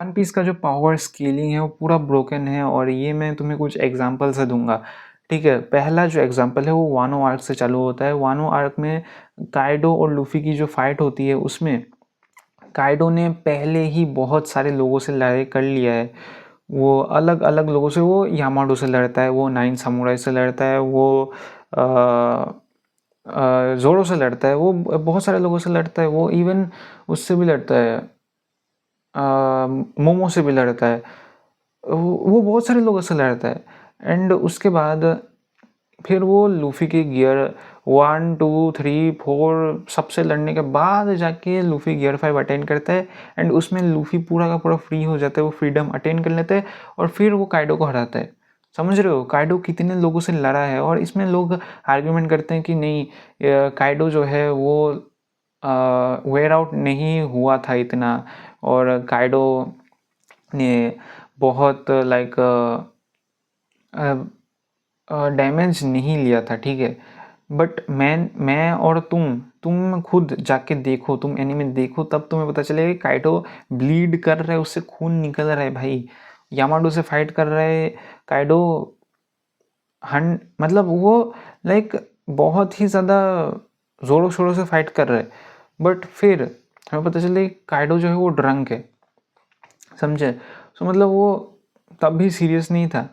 One piece का जो power scaling है वो पूरा ब्रोकन है और ये मैं तुम्हें कुछ एग्जांपल से दूंगा। ठीक है, पहला जो एग्जांपल है वो वानो आर्क से चालू होता है। वानो आर्क में काइडो और लूफी की जो फाइट होती है उसमें काइडो ने पहले ही बहुत सारे लोगों से लड़ाई कर लिया है। वो अलग अलग लोगों से, वो यामाडो से लड़ता है, वो नाइन सामुराई से लड़ता है, वो जोरो से लड़ता है, वो बहुत सारे लोगों से लड़ता है, वो इवन उससे भी लड़ता है, मोमो से भी लड़ता है, वो बहुत सारे लोगों से लड़ता है। एंड उसके बाद फिर वो लूफी के गियर 1 2 3 4 सबसे लड़ने के बाद जाके लूफी गियर 5 अटेन करता है। एंड उसमें लूफी पूरा का पूरा फ्री हो जाता है, वो फ्रीडम अटेन कर लेता है और फिर वो काइडो को हराता है। समझ रहे हो काइडो कितने लोगों से लड़ा है। और इसमें लोग आर्ग्यूमेंट करते हैं कि नहीं, काइडो जो है वो वेयर आउट नहीं हुआ था इतना, और काइडो ने बहुत लाइक डैमेज नहीं लिया था। ठीक है, बट मैं और तुम खुद जाके देखो, तुम एनीमे देखो, तब तुम्हें पता चलेगा कि काइडो ब्लीड कर रहा है, उससे खून निकल रहा है भाई। यामाडो से फाइट कर रहा है काइडो, मतलब वो लाइक बहुत ही ज़्यादा ज़ोरों शोरों से फाइट कर रहा है। बट फिर हमें पता चले काइडो जो है वो ड्रंक है, समझे। तो मतलब वो तब भी सीरियस नहीं था,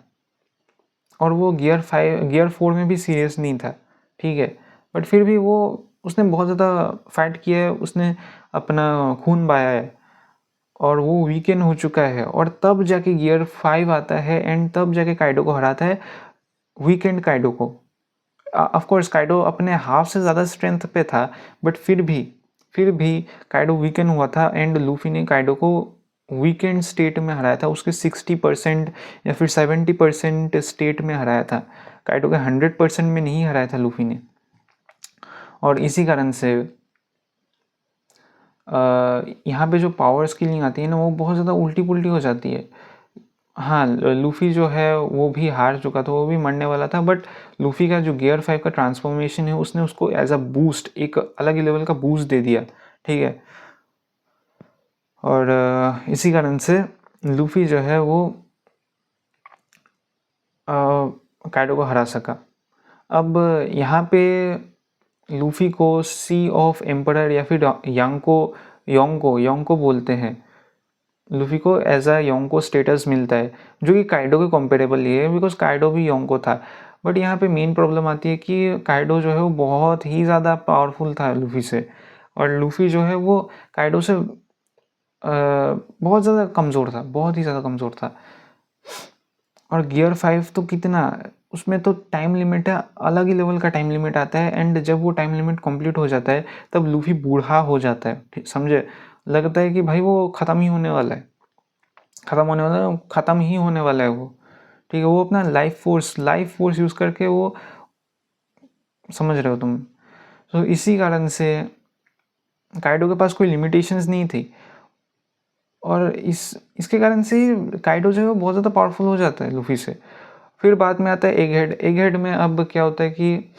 और वो गियर 4 में भी सीरियस नहीं था। ठीक है, बट फिर भी वो उसने बहुत ज़्यादा फाइट किया है, उसने अपना खून बहाया है और वो वीकेंड हो चुका है, और तब जाके गियर 5 आता है एंड तब जाके काइडो को हराता है, वीकेंड काइडो को। ऑफ कोर्स काइडो अपने हाफ से ज़्यादा स्ट्रेंथ पे था, बट फिर भी काइडो वीकेंड हुआ था एंड लूफी ने काइडो को वीकेंड स्टेट में हराया था, उसके 60% या फिर 70% स्टेट में हराया था। काइडो के 100% में नहीं हराया था लूफी ने। और इसी कारण से यहाँ पे जो पावर स्किलिंग आती है ना, वो बहुत ज़्यादा उल्टी पुल्टी हो जाती है। हाँ, लूफी जो है वो भी हार चुका था, वो भी मरने वाला था, बट लूफी का जो गियर 5 का ट्रांसफॉर्मेशन है उसने उसको एज अ बूस्ट, एक अलग ही लेवल का बूस्ट दे दिया। ठीक है, और इसी कारण से लूफी जो है वो काइडो को हरा सका। अब यहाँ पे लूफी को सी ऑफ एम्परर या फिर योंको बोलते हैं। लूफी को एज अ योंको स्टेटस मिलता है, जो कि काइडो के कंपेरेबल ही है, बिकॉज काइडो भी योंको था। बट यहाँ पे मेन प्रॉब्लम आती है कि काइडो जो है वो बहुत ही ज़्यादा पावरफुल था लूफी से, और लूफी जो है वो काइडो से बहुत ज़्यादा कमज़ोर था, बहुत ही ज़्यादा कमज़ोर था। और गियर 5 तो कितना, उसमें तो टाइम लिमिट है, अलग ही लेवल का टाइम लिमिट आता है, एंड जब वो टाइम लिमिट कंप्लीट हो जाता है तब लूफी बूढ़ा हो जाता है। ठीक समझे, लगता है कि भाई वो ख़त्म ही होने वाला है, ख़त्म ही होने वाला है वो। ठीक है, वो अपना लाइफ फोर्स यूज़ करके वो, समझ रहे हो तुम। तो इसी कारण से काइडो के पास कोई लिमिटेशंस नहीं थी, और इसके कारण से काइडो जो है वो बहुत ज़्यादा पावरफुल हो जाता है लूफी से। फिर बाद में आता है एग हेड में अब क्या होता है कि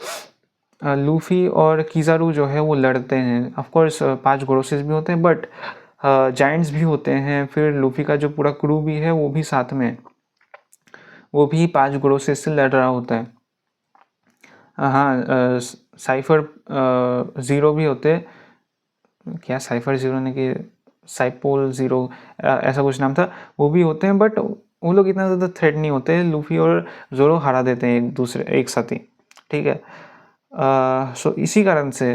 लूफी और किजारू जो है वो लड़ते हैं। ऑफ कोर्स 5 ग्रोसेस भी होते हैं, बट जायंट्स भी होते हैं। फिर लूफी का जो पूरा क्रू भी है वो भी साथ में, वो भी 5 ग्रोसेस से लड़ रहा होता है। हाँ, साइफर ज़ीरो भी होते हैं, क्या साइफर ज़ीरो ने कि साइपोल ज़ीरो, ऐसा कुछ नाम था, वो भी होते हैं। बट वो लोग इतना ज़्यादा थ्रेट नहीं होते, लूफी और जोरो हरा देते हैं एक साथ ही। ठीक है, सो इसी कारण से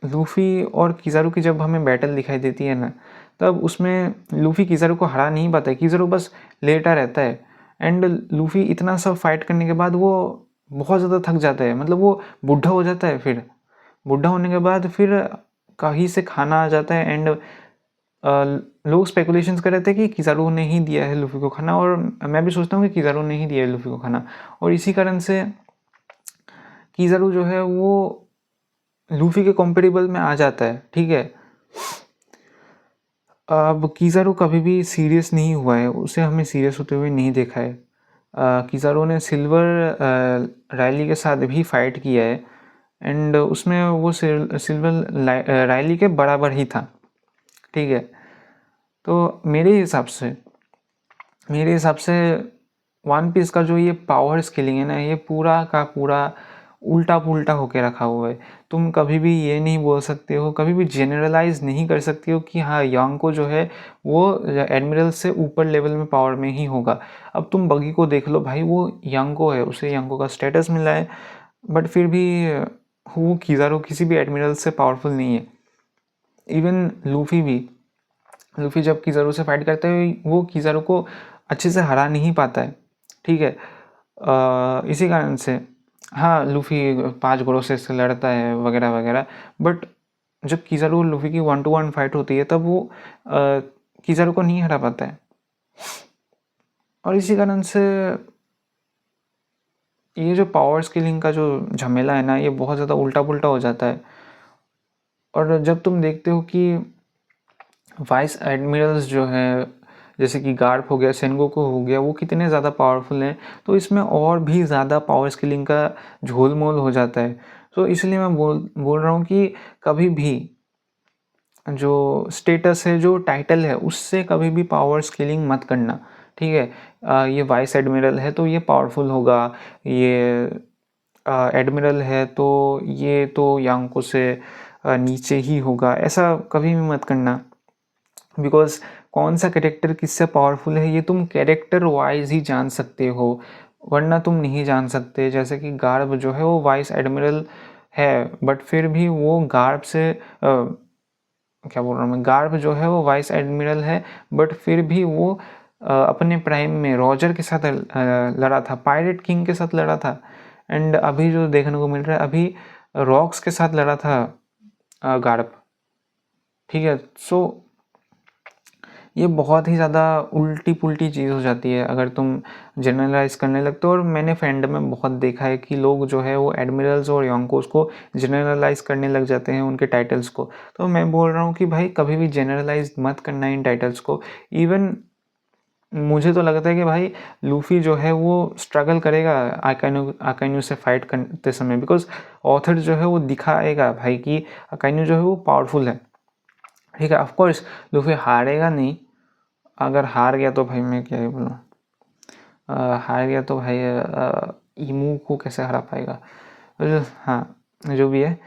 लूफी और किजारू की जब हमें बैटल दिखाई देती है ना, तब उसमें लूफी किजारू को हरा नहीं पाता है, किजारू बस लेटा रहता है। एंड लूफी इतना सब फाइट करने के बाद वो बहुत ज़्यादा थक जाता है, मतलब वो बूढ़ा हो जाता है। फिर बूढ़ा होने के बाद फिर कहीं से खाना आ जाता है, एंड लोग स्पेकुलेशंस कर रहे थे कि किजारू ने ही दिया है लूफी को खाना, और मैं भी सोचता हूँ कि किजारू ने ही दिया है लूफी को खाना। और इसी कारण से किजारू जो है वो लूफी के कंपेरेबल में आ जाता है। ठीक है, अब किजारू कभी भी सीरियस नहीं हुआ है, उसे हमें सीरियस होते हुए नहीं देखा है। किजारू ने सिल्वर रायली के साथ भी फाइट किया है, एंड उसमें वो सिल्वर रायली के बराबर ही था। ठीक है, तो मेरे हिसाब से वन पीस का जो ये पावर स्केलिंग है ना, ये पूरा का पूरा उल्टा पुल्टा होके रखा हुआ है। तुम कभी भी ये नहीं बोल सकते हो, कभी भी जनरलाइज नहीं कर सकते हो कि हाँ यांको जो है वो एडमिरल से ऊपर लेवल में पावर में ही होगा। अब तुम बगी को देख लो भाई, वो यांको है, उसे यांको का स्टेटस मिला है, बट फिर भी वो किज़ारो किसी भी एडमिरल से पावरफुल नहीं है। इवन लूफी जब किज़ारो से फाइट करता है वो किज़ारो को अच्छे से हरा नहीं पाता है, ठीक है। इसी कारण से हाँ लूफी 5 घोड़ों से लड़ता है वगैरह वगैरह, बट जब किज़ारो और लूफी की 1-to-1 फाइट होती है तब वो किज़ारो को नहीं हरा पाता है। और इसी कारण से ये जो पावर स्केलिंग का जो झमेला है ना, ये बहुत ज़्यादा उल्टा पुल्टा हो जाता है। और जब तुम देखते हो कि वाइस एडमिरल्स जो है, जैसे कि गार्प हो गया, सेनगोकू हो गया, वो कितने ज़्यादा पावरफुल हैं, तो इसमें और भी ज़्यादा पावर स्केलिंग का झोलमोल हो जाता है। तो इसलिए मैं बोल रहा हूँ कि कभी भी जो स्टेटस है, जो टाइटल है, उससे कभी भी पावर स्केलिंग मत करना, ठीक है। ये वाइस एडमिरल है तो ये पावरफुल होगा, ये एडमिरल है तो ये तो यांको से नीचे ही होगा, ऐसा कभी भी मत करना। बिकॉज कौन सा कैरेक्टर किससे पावरफुल है ये तुम कैरेक्टर वाइज ही जान सकते हो, वरना तुम नहीं जान सकते। जैसे कि गार्ब जो है वो वाइस एडमिरल है, बट फिर भी वो गार्ब से क्या बोल रहा हूँ मैं, गार्ब जो है वो वाइस एडमिरल है, बट फिर भी वो अपने प्राइम में रॉजर के साथ लड़ा था, पायरेट किंग के साथ लड़ा था। एंड अभी जो देखने को मिल रहा है, अभी रॉक्स के साथ लड़ा था गार्ब, ठीक है। सो ये बहुत ही ज़्यादा उल्टी पुल्टी चीज़ हो जाती है अगर तुम जनरलाइज करने लगते हो। और मैंने फैंडम में बहुत देखा है कि लोग जो है वो एडमिरल्स और योंकोस को जनरलाइज करने लग जाते हैं, उनके टाइटल्स को। तो मैं बोल रहा हूँ कि भाई कभी भी जनरलाइज मत करना इन टाइटल्स को। इवन मुझे तो लगता है कि भाई लूफी जो है वो स्ट्रगल करेगा अकाइनू से फाइट करते समय, बिकॉज ऑथर जो है वो दिखाएगा भाई कि अकाइनू जो है वो पावरफुल है, ठीक है। ऑफकोर्स लूफी हारेगा नहीं, अगर हार गया तो भाई मैं क्या ही बोलूँ, हार गया तो भाई ईमू को कैसे हरा पाएगा। हाँ जो भी है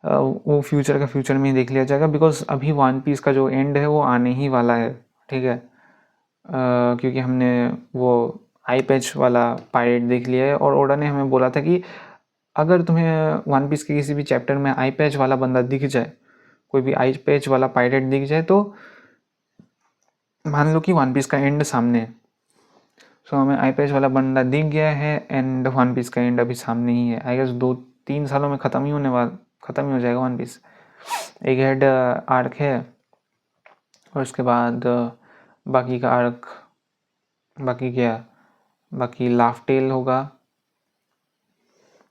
वो फ्यूचर में ही देख लिया जाएगा, बिकॉज अभी वन पीस का जो एंड है वो आने ही वाला है, ठीक है। क्योंकि हमने वो आई पैच वाला पायरेट देख लिया है, और ओडा ने हमें बोला था कि अगर तुम्हें वन पीस के किसी भी चैप्टर में आई पैच वाला बंदा दिख जाए, कोई भी आई पैच वाला पायरेट दिख जाए, तो मान लो कि वन पीस का एंड सामने है। सो हमें आई पैच वाला बंदा दिख गया है एंड वन पीस का एंड अभी सामने ही है। आई गेस 2-3 सालों में ख़त्म ही हो जाएगा वन पीस। एक हेड आर्क है और उसके बाद बाकी का आर्क, बाकी लाफ टेल होगा,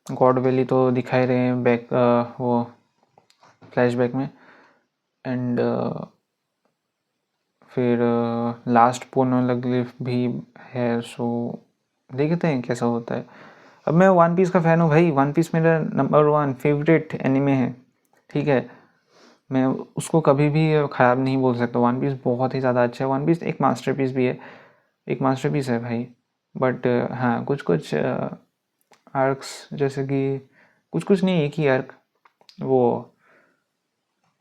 गॉड वैली तो दिखाई रहे हैं बैक वो फ्लैशबैक में, एंड फिर लास्ट पोर्नोग्लिफ भी है। सो देखते हैं कैसा होता है। अब मैं वन पीस का फ़ैन हूँ भाई, वन पीस मेरा नंबर 1 फेवरेट एनिमे है, ठीक है। मैं उसको कभी भी ख़राब नहीं बोल सकता, वन पीस बहुत ही ज़्यादा अच्छा है। वन पीस एक मास्टरपीस भी है, एक मास्टरपीस है भाई। बट हाँ कुछ आर्क्स, जैसे कि कुछ नहीं, एक ही आर्क, वो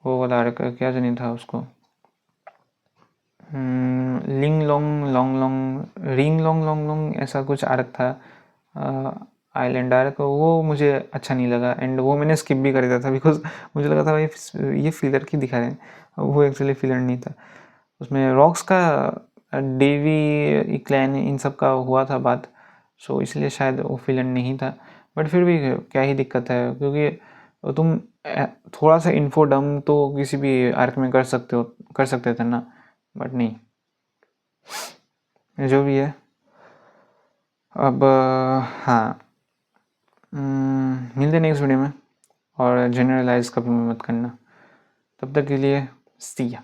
वाला आर्क क्या जानी था उसको, लिंग long long long ring long long long ऐसा कुछ आर्क था, आइलैंड आर्क, वो मुझे अच्छा नहीं लगा। एंड वो मैंने स्किप भी कर दिया था, बिकॉज मुझे लगा था भाई ये फिलर की दिखा रहे हैं, वो एक्चुअली फिलर नहीं था। उसमें रॉक्स का, डेवी क्लैन इन सब का हुआ था बात, सो इसलिए शायद वो फिलर नहीं था। बट फिर भी क्या ही दिक्कत है, क्योंकि तुम थोड़ा सा इन्फो डम तो किसी भी आर्क में कर सकते थे ना, बट नहीं, जो भी है। अब हाँ मिलते नेक्स्ट वीडियो में, और जनरलाइज कभी मत करना। तब तक के लिए सी या।